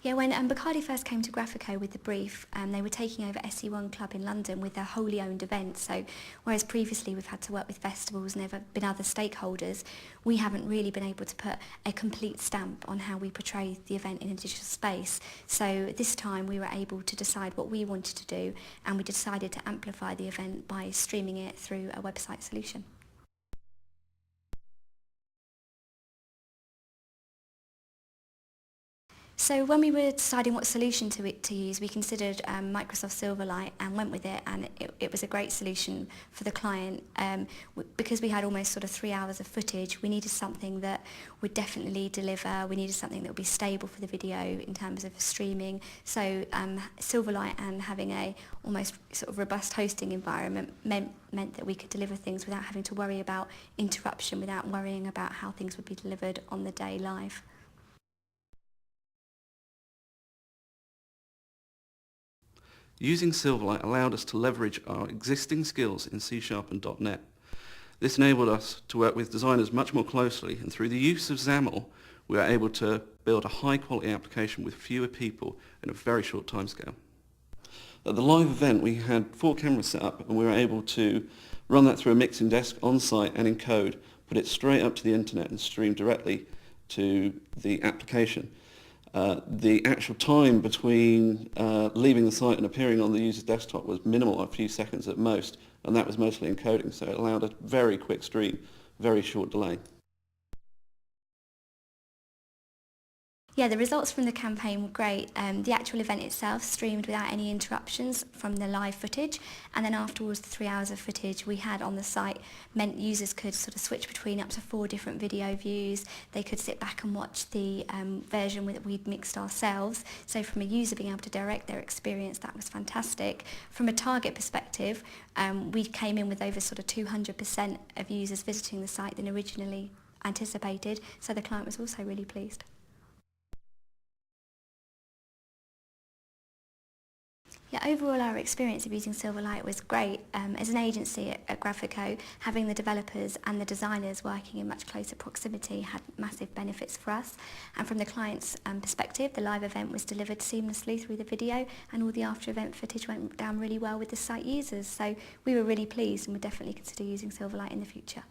Yeah, when Bacardi first came to Graphico with the brief, they were taking over SE1 Club in London with their wholly owned event. So whereas previously we've had to work with festivals and there have been other stakeholders, we haven't really been able to put a complete stamp on how we portray the event in a digital space. So this time we were able to decide what we wanted to do, and we decided to amplify the event by streaming it through a website solution. So when we were deciding what solution to use, we considered Microsoft Silverlight and went with it, and it was a great solution for the client. Because we had almost sort of 3 hours of footage, we needed something that would definitely deliver. We needed something that would be stable for the video in terms of streaming. So Silverlight and having a almost sort of robust hosting environment meant that we could deliver things without having to worry about interruption, without worrying about how things would be delivered on the day live. Using Silverlight allowed us to leverage our existing skills in C# and .NET. This enabled us to work with designers much more closely, and through the use of XAML, we were able to build a high-quality application with fewer people in a very short timescale. At the live event, we had 4 cameras set up, and we were able to run that through a mixing desk on-site and in code, put it straight up to the internet and stream directly to the application. The actual time between leaving the site and appearing on the user's desktop was minimal, a few seconds at most, and that was mostly encoding, so it allowed a very quick stream, very short delay. Yeah, the results from the campaign were great. The actual event itself streamed without any interruptions from the live footage, and then afterwards the 3 hours of footage we had on the site meant users could sort of switch between up to 4 different video views. They could sit back and watch the version that we'd mixed ourselves. So from a user being able to direct their experience, that was fantastic. From a target perspective, we came in with over sort of 200% of users visiting the site than originally anticipated, so the client was also really pleased. Yeah, overall our experience of using Silverlight was great. As an agency at Graphico, having the developers and the designers working in much closer proximity had massive benefits for us. And from the client's perspective, the live event was delivered seamlessly through the video, and all the after-event footage went down really well with the site users. So we were really pleased and would definitely consider using Silverlight in the future.